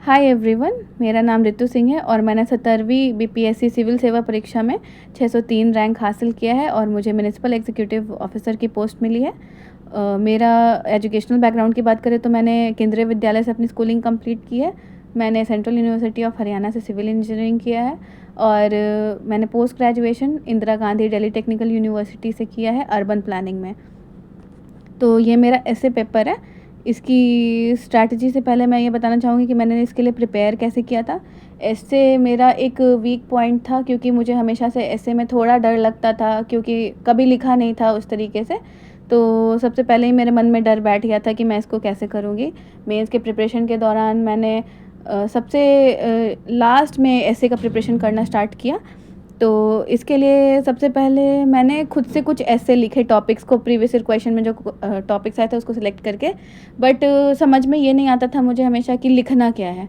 Hi everyone, मेरा नाम रितु सिंह है और मैंने 17वीं बीपीएससी सिविल सेवा परीक्षा में 603 रैंक हासिल किया है और मुझे म्युनिसिपल एग्जीक्यूटिव ऑफिसर की पोस्ट मिली है। मेरा एजुकेशनल बैकग्राउंड की बात करें तो मैंने केंद्रीय विद्यालय से अपनी स्कूलिंग कंप्लीट की है। मैंने सेंट्रल यूनिवर्सिटी ऑफ हरियाणा से सिविल इंजीनियरिंग किया है और मैंने post graduation Indira Gandhi Delhi technical university से किया है अर्बन प्लानिंग में। तो ये मेरा ऐसे पेपर है। इसकी स्ट्रैटेजी से पहले मैं ये बताना चाहूँगी कि मैंने इसके लिए प्रिपेयर कैसे किया था। ऐसे मेरा एक वीक पॉइंट था क्योंकि मुझे हमेशा से ऐसे में थोड़ा डर लगता था क्योंकि कभी लिखा नहीं था उस तरीके से। तो सबसे पहले ही मेरे मन में डर बैठ गया था कि मैं इसको कैसे करूँगी। मेंस के प्रिपरेशन के दौरान मैंने सबसे लास्ट में ऐसे का प्रिपरेशन करना स्टार्ट किया। तो इसके लिए सबसे पहले मैंने खुद से कुछ ऐसे लिखे टॉपिक्स को, प्रीवियस ईयर क्वेश्चन में जो टॉपिक्स आए थे उसको सिलेक्ट करके। बट समझ में ये नहीं आता था मुझे हमेशा कि लिखना क्या है।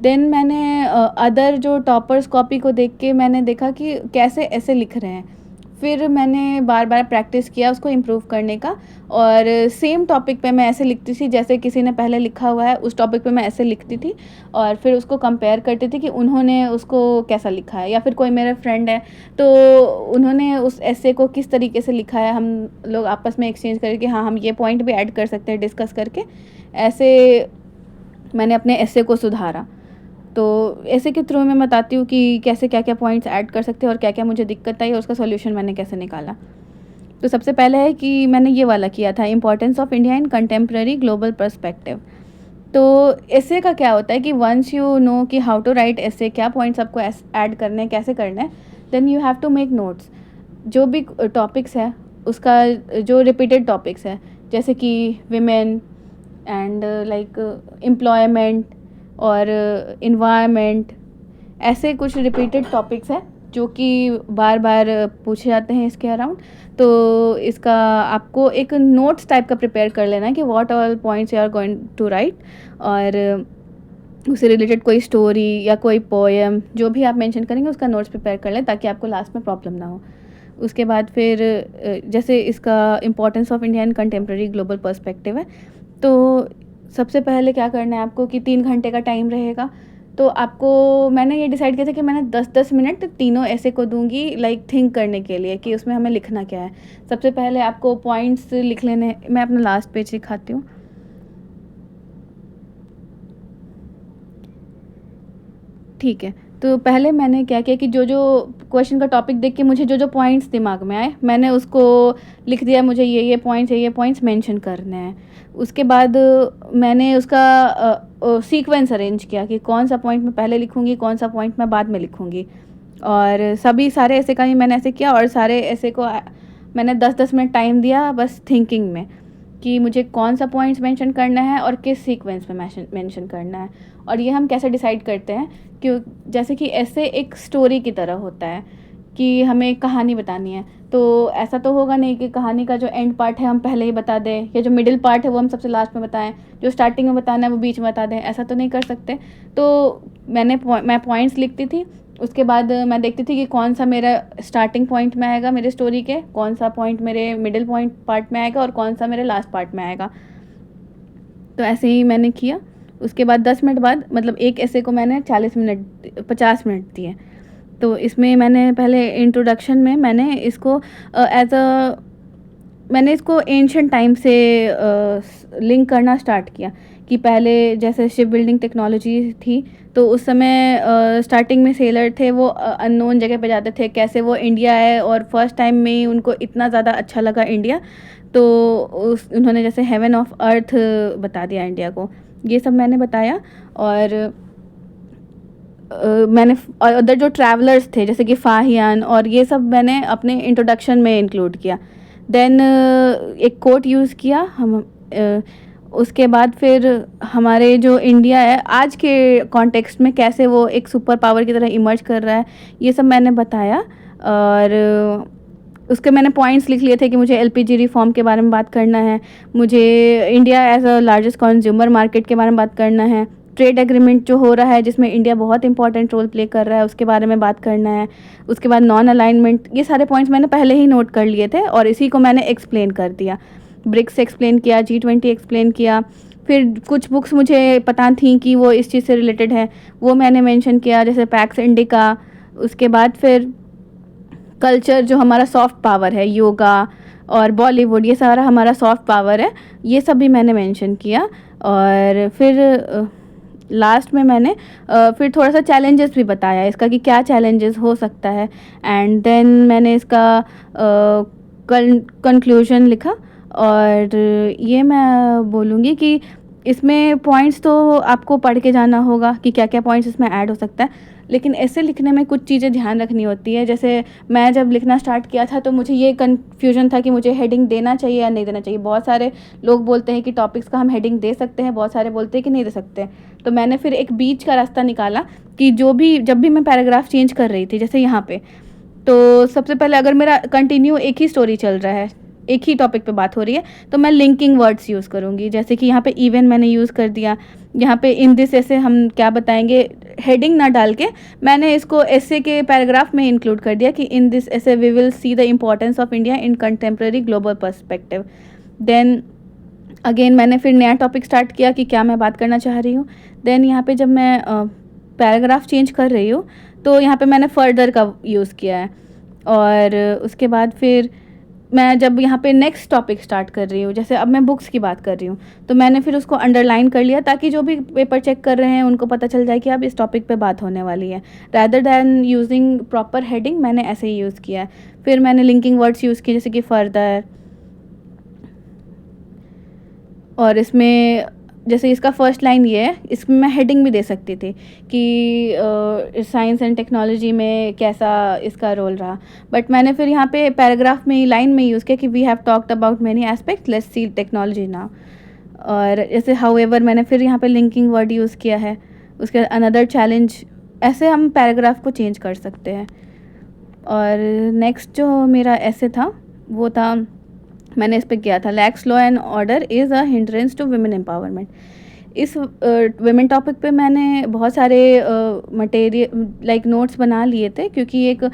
देन मैंने अदर जो टॉपर्स कॉपी को देख के मैंने देखा कि कैसे ऐसे लिख रहे हैं। फिर मैंने बार बार प्रैक्टिस किया उसको इम्प्रूव करने का और सेम टॉपिक पे मैं ऐसे लिखती थी जैसे किसी ने पहले लिखा हुआ है, उस टॉपिक पे मैं ऐसे लिखती थी और फिर उसको कंपेयर करती थी कि उन्होंने उसको कैसा लिखा है, या फिर कोई मेरा फ्रेंड है तो उन्होंने उस ऐसे को किस तरीके से लिखा है, हम लोग आपस में एक्सचेंज करके हाँ हम ये पॉइंट भी ऐड कर सकते हैं डिस्कस करके। ऐसे मैंने अपने ऐसे को सुधारा। तो ऐसे के थ्रू मैं बताती हूँ कि कैसे क्या क्या पॉइंट्स ऐड कर सकते हैं और क्या क्या मुझे दिक्कत आई और उसका सॉल्यूशन मैंने कैसे निकाला। तो सबसे पहले है कि मैंने ये वाला किया था, importance of India in contemporary global perspective. तो ऐसे का क्या होता है कि वंस यू नो कि हाउ टू राइट ऐसे, क्या पॉइंट्स आपको ऐड करने हैं, कैसे करना है, then you have to make notes. जो भी टॉपिक्स है उसका, जो रिपीटेड टॉपिक्स है जैसे कि विमेन एंड लाइक एम्प्लॉयमेंट और इन्वायरमेंट, ऐसे कुछ रिपीटेड टॉपिक्स हैं जो कि बार बार पूछे जाते हैं इसके अराउंड। तो इसका आपको एक नोट्स टाइप का प्रिपेयर कर लेना है कि what all points you are going to write, और उससे रिलेटेड कोई स्टोरी या कोई पोएम जो भी आप मेंशन करेंगे उसका नोट्स प्रिपेयर कर लें ताकि आपको लास्ट में प्रॉब्लम ना हो। उसके बाद फिर जैसे इसका importance of India in contemporary global perspective है, तो सबसे पहले क्या करना है आपको कि 3 घंटे का टाइम रहेगा। तो आपको, मैंने ये डिसाइड किया था कि मैंने 10-10 मिनट तीनों ऐसे को दूंगी लाइक थिंक करने के लिए कि उसमें हमें लिखना क्या है। सबसे पहले आपको पॉइंट्स लिख लेने, मैं अपना लास्ट पेज दिखाती हूँ। ठीक है, तो पहले मैंने क्या किया कि जो जो क्वेश्चन का टॉपिक देख के मुझे जो जो पॉइंट्स दिमाग में आए मैंने उसको लिख दिया, मुझे ये पॉइंट्स मेंशन करने हैं। उसके बाद मैंने उसका सीक्वेंस अरेंज किया कि कौन सा पॉइंट मैं पहले लिखूंगी, कौन सा पॉइंट मैं बाद में लिखूंगी। और सभी सारे ऐसे का ही मैंने ऐसे किया और सारे ऐसे को मैंने 10-10 मिनट टाइम दिया बस थिंकिंग में कि मुझे कौन सा पॉइंट्स मेंशन करना है और किस सीक्वेंस में मेंशन करना है। और ये हम कैसे डिसाइड करते हैं, क्यों, जैसे कि ऐसे एक स्टोरी की तरह होता है कि हमें कहानी बतानी है। तो ऐसा तो होगा नहीं कि कहानी का जो एंड पार्ट है हम पहले ही बता दें या जो मिडिल पार्ट है वो हम सबसे लास्ट में बताएं, जो स्टार्टिंग में बताना है वो बीच में बता दें, ऐसा तो नहीं कर सकते। तो मैं पॉइंट्स लिखती थी, उसके बाद मैं देखती थी कि कौन सा मेरा स्टार्टिंग पॉइंट में आएगा मेरे स्टोरी के, कौन सा पॉइंट मेरे मिडिल पॉइंट पार्ट में आएगा और कौन सा मेरे लास्ट पार्ट में आएगा। तो ऐसे ही मैंने किया। उसके बाद 10 मिनट बाद, मतलब एक ऐसे को मैंने 50 मिनट दिए। तो इसमें मैंने पहले इंट्रोडक्शन में मैंने इसको मैंने इसको एंशिएंट टाइम से लिंक करना स्टार्ट किया कि पहले जैसे शिप बिल्डिंग टेक्नोलॉजी थी तो उस समय स्टार्टिंग में सेलर थे, वो अननोन जगह पे जाते थे, कैसे वो इंडिया है और फर्स्ट टाइम में ही उनको इतना ज़्यादा अच्छा लगा इंडिया, तो उन्होंने जैसे हेवन ऑफ अर्थ बता दिया इंडिया को। ये सब मैंने बताया। और मैंने अदर जो ट्रैवलर्स थे जैसे कि फाहियान और ये सब मैंने अपने इंट्रोडक्शन में इंक्लूड किया। देन एक कोट यूज़ किया हम। उसके बाद फिर हमारे जो इंडिया है आज के कॉन्टेक्स्ट में कैसे वो एक सुपर पावर की तरह इमर्ज कर रहा है, ये सब मैंने बताया। और उसके मैंने पॉइंट्स लिख लिए थे कि मुझे एलपीजी रिफॉर्म के बारे में बात करना है, मुझे India as a largest consumer market के बारे में बात करना है, ट्रेड एग्रीमेंट जो हो रहा है जिसमें इंडिया बहुत इंपॉर्टेंट रोल प्ले कर रहा है उसके बारे में बात करना है। उसके बाद नॉन अलाइनमेंट, ये सारे पॉइंट्स मैंने पहले ही नोट कर लिए थे और इसी को मैंने एक्सप्लेन कर दिया। ब्रिक्स एक्सप्लेन किया, G20 एक्सप्लेन किया, फिर कुछ बुक्स मुझे पता थी कि वो इस चीज़ से रिलेटेड है, वो मैंने मेंशन किया, जैसे पैक्स इंडिका। उसके बाद फिर कल्चर जो हमारा सॉफ्ट पावर है, योगा और बॉलीवुड, ये सारा हमारा सॉफ्ट पावर है, ये सब भी मैंने मेंशन किया। और फिर लास्ट में मैंने फिर थोड़ा सा चैलेंजेस भी बताया इसका कि क्या चैलेंजेस हो सकता है। एंड देन मैंने इसका कंक्लूजन लिखा। और ये मैं बोलूँगी कि इसमें पॉइंट्स तो आपको पढ़ के जाना होगा कि क्या क्या पॉइंट्स इसमें ऐड हो सकता है, लेकिन ऐसे लिखने में कुछ चीज़ें ध्यान रखनी होती है। जैसे मैं जब लिखना स्टार्ट किया था तो मुझे ये कन्फ्यूजन था कि मुझे हेडिंग देना चाहिए या नहीं देना चाहिए। बहुत सारे लोग बोलते हैं कि टॉपिक्स का हम हेडिंग दे सकते हैं, बहुत सारे बोलते हैं कि नहीं दे सकते। तो मैंने फिर एक बीच का रास्ता निकाला कि जब भी मैं पैराग्राफ चेंज कर रही थी, जैसे यहाँ पे, तो सबसे पहले अगर मेरा कंटिन्यू एक ही स्टोरी चल रहा है, एक ही टॉपिक पे बात हो रही है, तो मैं लिंकिंग वर्ड्स यूज़ करूँगी। जैसे कि यहाँ पे इवन मैंने यूज़ कर दिया, यहाँ पे इन दिस ऐसे हम क्या बताएंगे, हेडिंग ना डाल के मैंने इसको ऐसे के पैराग्राफ में इंक्लूड कर दिया कि in this essay we will see the importance of India in contemporary global perspective. Then again मैंने फिर नया टॉपिक स्टार्ट किया कि क्या मैं बात करना चाह रही हूँ। देन यहाँ पे जब मैं पैराग्राफ चेंज कर रही हूँ तो यहाँ पे मैंने फर्दर का यूज़ किया है। और उसके बाद फिर मैं जब यहाँ पे नेक्स्ट टॉपिक स्टार्ट कर रही हूँ, जैसे अब मैं बुक्स की बात कर रही हूँ, तो मैंने फिर उसको अंडरलाइन कर लिया ताकि जो भी पेपर चेक कर रहे हैं उनको पता चल जाए कि अब इस टॉपिक पे बात होने वाली है। Rather than using proper heading मैंने ऐसे ही यूज़ किया है। फिर मैंने लिंकिंग वर्ड्स यूज़ किए जैसे कि फर्दर, और इसमें जैसे इसका फर्स्ट लाइन ये है, इसमें मैं हेडिंग भी दे सकती थी कि साइंस एंड टेक्नोलॉजी में कैसा इसका रोल रहा, बट मैंने फिर यहाँ पे पैराग्राफ में लाइन में यूज़ किया कि we have talked about many aspects, let's see technology now. और जैसे हाउएवर मैंने फिर यहाँ पे लिंकिंग वर्ड यूज़ किया है। उसके अनदर चैलेंज, ऐसे हम पैराग्राफ को चेंज कर सकते हैं। और नेक्स्ट जो मेरा ऐसे था वो था, मैंने इस पे किया था lax law and order is a hindrance to women empowerment. इस वुमेन टॉपिक पे मैंने बहुत सारे मटेरियल लाइक नोट्स बना लिए थे, क्योंकि एक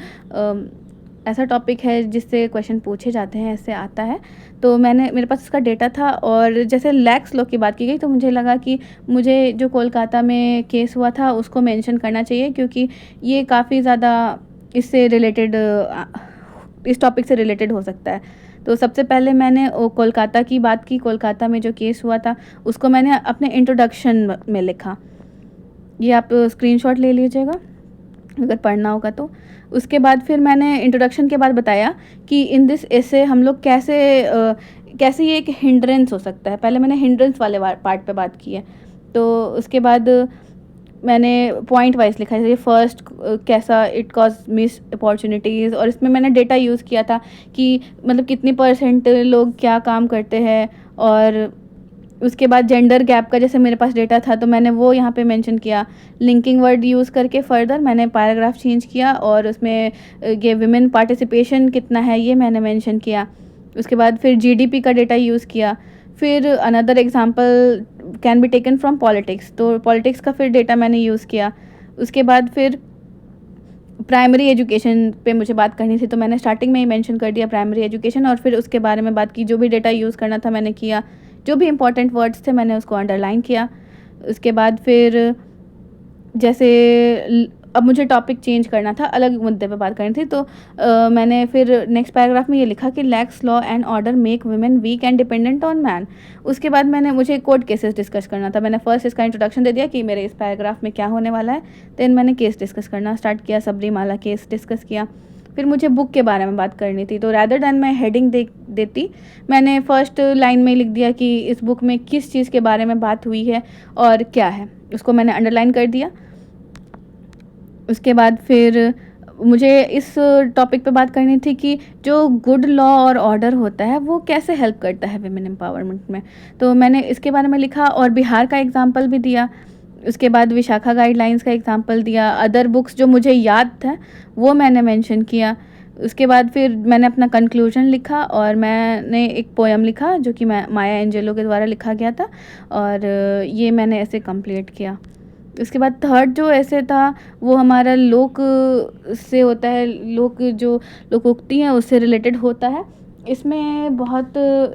ऐसा टॉपिक है जिससे क्वेश्चन पूछे जाते हैं, ऐसे आता है। तो मेरे पास इसका डेटा था, और जैसे लैक्स लॉ की बात की गई तो मुझे लगा कि मुझे जो कोलकाता में केस हुआ था उसको मेंशन करना चाहिए, क्योंकि ये काफ़ी ज़्यादा इससे रिलेटेड, इस टॉपिक से रिलेटेड हो सकता है। तो सबसे पहले मैंने कोलकाता की बात की, कोलकाता में जो केस हुआ था उसको मैंने अपने इंट्रोडक्शन में लिखा। ये आप स्क्रीनशॉट ले लीजिएगा अगर पढ़ना होगा तो। उसके बाद फिर मैंने इंट्रोडक्शन के बाद बताया कि इन दिस ऐसे हम लोग कैसे ये एक हिंड्रेंस हो सकता है। पहले मैंने हिंड्रेंस वाले पार्ट पे बात की है। तो उसके बाद मैंने पॉइंट वाइज लिखा है, जैसे फर्स्ट कैसा इट कॉज मिस अपॉर्चुनिटीज़, और इसमें मैंने डेटा यूज़ किया था कि मतलब कितनी % लोग क्या काम करते हैं। और उसके बाद जेंडर गैप का जैसे मेरे पास डेटा था तो मैंने वो यहाँ पे मेंशन किया। लिंकिंग वर्ड यूज़ करके फर्दर मैंने पैराग्राफ चेंज किया, और उसमें ये विमेन पार्टिसिपेशन कितना है ये मैंने मेंशन किया। उसके बाद फिर जीडीपी का डेटा यूज़ किया। फिर another example can be taken from politics, तो पॉलिटिक्स का फिर डेटा मैंने यूज़ किया। उसके बाद फिर प्राइमरी एजुकेशन पे मुझे बात करनी थी, तो मैंने स्टार्टिंग में ही मेंशन कर दिया प्राइमरी एजुकेशन, और फिर उसके बारे में बात की। जो भी डेटा यूज़ करना था मैंने किया, जो भी इंपॉर्टेंट वर्ड्स थे मैंने उसको अंडरलाइन किया। उसके बाद फिर जैसे अब मुझे टॉपिक चेंज करना था, अलग मुद्दे पे बात करनी थी, तो मैंने फिर नेक्स्ट पैराग्राफ में ये लिखा कि lax law and order make women weak and dependent on man. उसके बाद मुझे कोर्ट केसेस डिस्कस करना था। मैंने फर्स्ट इसका इंट्रोडक्शन दे दिया कि मेरे इस पैराग्राफ में क्या होने वाला है। देन मैंने केस डिस्कस करना स्टार्ट किया, सबरीमाला केस डिस्कस किया। फिर मुझे बुक के बारे में बात करनी थी, तो रैदर दैन मैं हेडिंग देती, मैंने फर्स्ट लाइन में लिख दिया कि इस बुक में किस चीज़ के बारे में बात हुई है और क्या है, उसको मैंने अंडरलाइन कर दिया। उसके बाद फिर मुझे इस टॉपिक पे बात करनी थी कि जो गुड लॉ और ऑर्डर होता है वो कैसे हेल्प करता है विमेन एम्पावरमेंट में, तो मैंने इसके बारे में लिखा और बिहार का एग्जांपल भी दिया। उसके बाद विशाखा गाइडलाइंस का एग्जांपल दिया। अदर बुक्स जो मुझे याद था वो मैंने मेंशन किया। उसके बाद फिर मैंने अपना कंक्लूजन लिखा, और मैंने एक पोएम लिखा जो कि माया एंजेलो के द्वारा लिखा गया था, और ये मैंने ऐसे कंप्लीट किया। उसके बाद थर्ड जो ऐसे था वो हमारा लोक से होता है, लोक जो लोकोक्ति हैं उससे रिलेटेड होता है, इसमें बहुत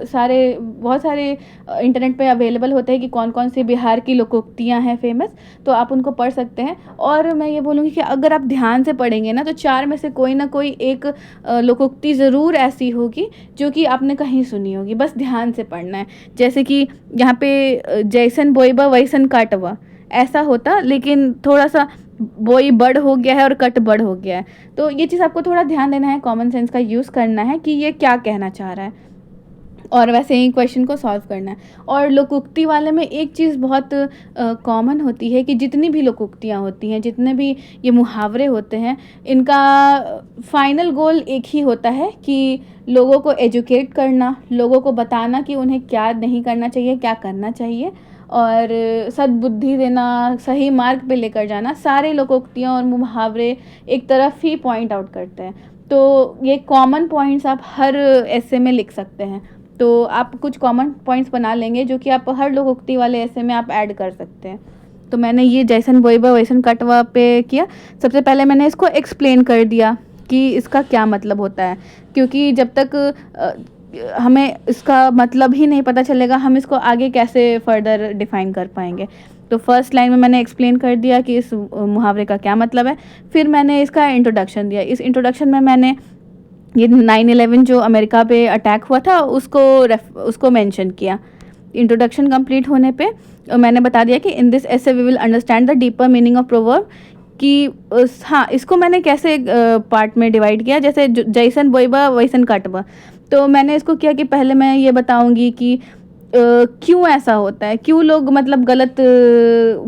सारे इंटरनेट पे अवेलेबल होते हैं कि कौन-कौन सी बिहार की लोकोक्तियाँ हैं फ़ेमस, तो आप उनको पढ़ सकते हैं। और मैं ये बोलूँगी कि अगर आप ध्यान से पढ़ेंगे ना, तो 4 में से कोई ना कोई एक लोकोक्ति ज़रूर ऐसी होगी जो कि आपने कहीं सुनी होगी, बस ध्यान से पढ़ना है। जैसे कि यहाँ पे जैसन बोइबा वैसन काटवा, ऐसा होता, लेकिन थोड़ा-सा बोई बड़ हो गया है और कट बड़ हो गया है। तो ये चीज़ आपको थोड़ा ध्यान देना है, कॉमन सेंस का यूज़ करना है कि ये क्या कहना चाह रहा है, और वैसे ही क्वेश्चन को सॉल्व करना है। और लोकोक्ति वाले में एक चीज़ बहुत कॉमन होती है कि जितनी भी लोकोक्तियाँ होती हैं, जितने भी ये मुहावरे होते हैं, इनका फाइनल गोल एक ही होता है कि लोगों को एजुकेट करना, लोगों को बताना कि उन्हें क्या नहीं करना चाहिए, क्या करना चाहिए, और सद्बुद्धि देना, सही मार्ग पे लेकर जाना। सारे लोकोक्तियाँ और मुहावरे एक तरफ ही पॉइंट आउट करते हैं। तो ये कॉमन पॉइंट्स आप हर ऐसे में लिख सकते हैं। तो आप कुछ कॉमन पॉइंट्स बना लेंगे जो कि आप हर लोकोक्ति वाले ऐसे में आप ऐड कर सकते हैं। तो मैंने ये जैसन बोइबा वैसन कटवा पे किया। सबसे पहले मैंने इसको एक्सप्लेन कर दिया कि इसका क्या मतलब होता है, क्योंकि जब तक हमें इसका मतलब ही नहीं पता चलेगा, हम इसको आगे कैसे फर्दर डिफ़ाइन कर पाएंगे। तो फर्स्ट लाइन में मैंने एक्सप्लेन कर दिया कि इस मुहावरे का क्या मतलब है। फिर मैंने इसका इंट्रोडक्शन दिया। इस इंट्रोडक्शन में मैंने ये 9/11 जो अमेरिका पे अटैक हुआ था उसको मेंशन किया। इंट्रोडक्शन कंप्लीट होने पे मैंने बता दिया कि in this essay we will understand the deeper meaning of proverb, कि हाँ, इसको मैंने कैसे पार्ट में डिवाइड किया, जैसे जैसन बोइबा वैसन काटबा। तो मैंने इसको किया कि पहले मैं ये बताऊंगी कि क्यों ऐसा होता है, क्यों लोग मतलब गलत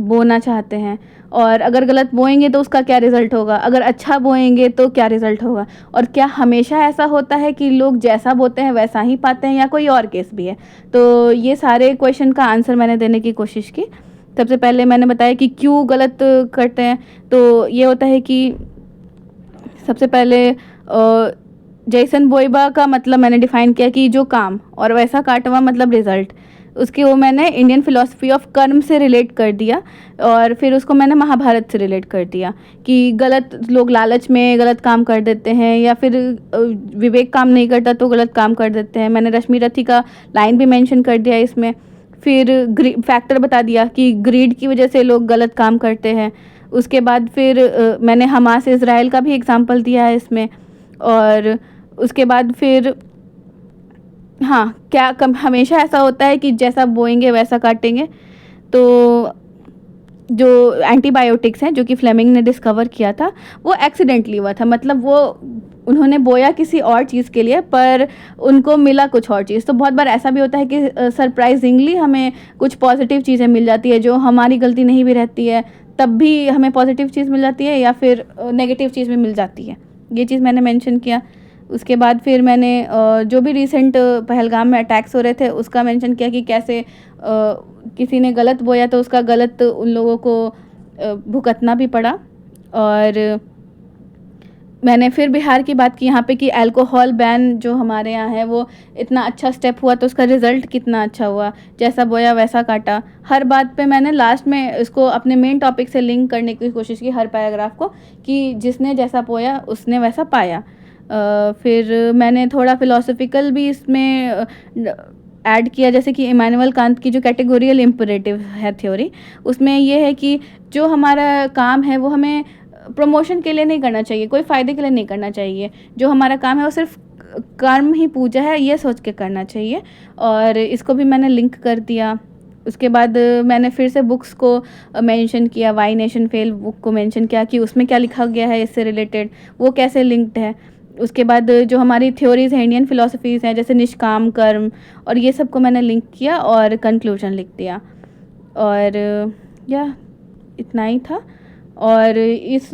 बोना चाहते हैं, और अगर गलत बोएंगे तो उसका क्या रिज़ल्ट होगा, अगर अच्छा बोएंगे तो क्या रिज़ल्ट होगा, और क्या हमेशा ऐसा होता है कि लोग जैसा बोते हैं वैसा ही पाते हैं, या कोई और केस भी है। तो ये सारे क्वेश्चन का आंसर मैंने देने की कोशिश की। सबसे पहले मैंने बताया कि क्यों गलत करते हैं। तो ये होता है कि सबसे पहले जैसन बोइबा का मतलब मैंने डिफ़ाइन किया कि जो काम, और वैसा काटवा मतलब रिज़ल्ट। उसके वो मैंने इंडियन फ़िलॉसफ़ी ऑफ कर्म से रिलेट कर दिया, और फिर उसको मैंने महाभारत से रिलेट कर दिया कि गलत लोग लालच में गलत काम कर देते हैं, या फिर विवेक काम नहीं करता तो गलत काम कर देते हैं। मैंने रश्मि रथी का लाइन भी मेंशन कर दिया इसमें। फिर फैक्टर बता दिया कि ग्रीड की वजह से लोग गलत काम करते हैं। उसके बाद फिर मैंने हमास इज़राइल का भी एग्जांपल दिया है इसमें। और उसके बाद फिर हाँ, क्या कम हमेशा ऐसा होता है कि जैसा बोएंगे वैसा काटेंगे। तो जो एंटीबायोटिक्स हैं जो कि फ्लेमिंग ने डिस्कवर किया था, वो एक्सीडेंटली हुआ था, मतलब वो उन्होंने बोया किसी और चीज़ के लिए पर उनको मिला कुछ और चीज़। तो बहुत बार ऐसा भी होता है कि सरप्राइजिंगली हमें कुछ पॉजिटिव चीज़ें मिल जाती है, जो हमारी गलती नहीं भी रहती है तब भी हमें पॉजिटिव चीज़ मिल जाती है, या फिर नेगेटिव चीज़ भी मिल जाती है। ये चीज़ मैंने मेंशन किया। उसके बाद फिर मैंने जो भी रिसेंट पहलगाम में अटैक्स हो रहे थे उसका मेंशन किया कि कैसे किसी ने गलत बोया तो उसका गलत उन लोगों को भुगतना भी पड़ा। और मैंने फिर बिहार की बात की यहाँ पे कि अल्कोहल बैन जो हमारे यहाँ है वो इतना अच्छा स्टेप हुआ तो उसका रिज़ल्ट कितना अच्छा हुआ, जैसा बोया वैसा काटा। हर बात पे मैंने लास्ट में इसको अपने मेन टॉपिक से लिंक करने की कोशिश की, हर पैराग्राफ को, कि जिसने जैसा बोया उसने वैसा पाया। फिर मैंने थोड़ा फ़िलोसॉफ़िकल भी इसमें ऐड किया, जैसे कि इमैनुअल कांत की जो कैटेगोरियल इम्पेरेटिव है थ्योरी, उसमें ये है कि जो हमारा काम है वो हमें प्रमोशन के लिए नहीं करना चाहिए, कोई फ़ायदे के लिए नहीं करना चाहिए। जो हमारा काम है वो सिर्फ कर्म ही पूजा है, ये सोच के करना चाहिए। और इसको भी मैंने लिंक कर दिया। उसके बाद मैंने फिर से बुक्स को मेंशन किया, वाई नेशन फेल बुक को मेंशन किया कि उसमें क्या लिखा गया है इससे रिलेटेड, वो कैसे लिंक्ड है। उसके बाद जो हमारी थ्योरीज़ हैं, इंडियन फ़िलॉसफ़ीज़ हैं, जैसे निष्काम कर्म, और ये सब को मैंने लिंक किया और कंक्लूजन लिख दिया। और या इतना ही था। और इस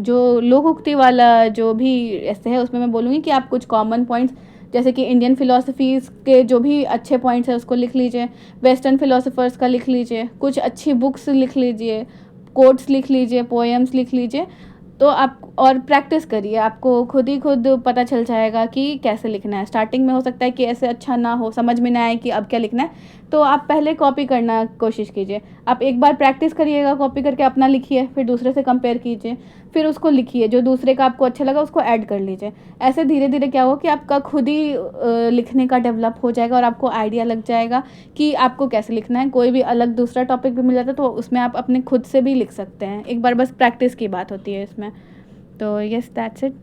जो लोकोक्ति वाला जो भी ऐसे है उसमें मैं बोलूँगी कि आप कुछ कॉमन पॉइंट्स, जैसे कि इंडियन फ़िलॉसफ़ीज़ के जो भी अच्छे पॉइंट्स हैं उसको लिख लीजिए, वेस्टर्न फ़िलॉसफ़र्स का लिख लीजिए, कुछ अच्छी बुक्स लिख लीजिए, कोट्स लिख लीजिए, पोएम्स लिख लीजिए। तो आप और प्रैक्टिस करिए, आपको खुद ही खुद पता चल जाएगा कि कैसे लिखना है। स्टार्टिंग में हो सकता है कि ऐसे अच्छा ना हो, समझ में ना आए कि अब क्या लिखना है, तो आप पहले कॉपी करना कोशिश कीजिए। आप एक बार प्रैक्टिस करिएगा, कॉपी करके अपना लिखिए, फिर दूसरे से कंपेयर कीजिए, फिर उसको लिखिए, जो दूसरे का आपको अच्छा लगा उसको ऐड कर लीजिए। ऐसे धीरे-धीरे क्या होगा कि आपका खुद ही लिखने का डेवलप हो जाएगा और आपको आइडिया लग जाएगा कि आपको कैसे लिखना है। कोई भी अलग दूसरा टॉपिक भी मिल जाता है तो उसमें आप अपने खुद से भी लिख सकते हैं। एक बार बस प्रैक्टिस की बात होती है इसमें। तो येस दैट्स इट।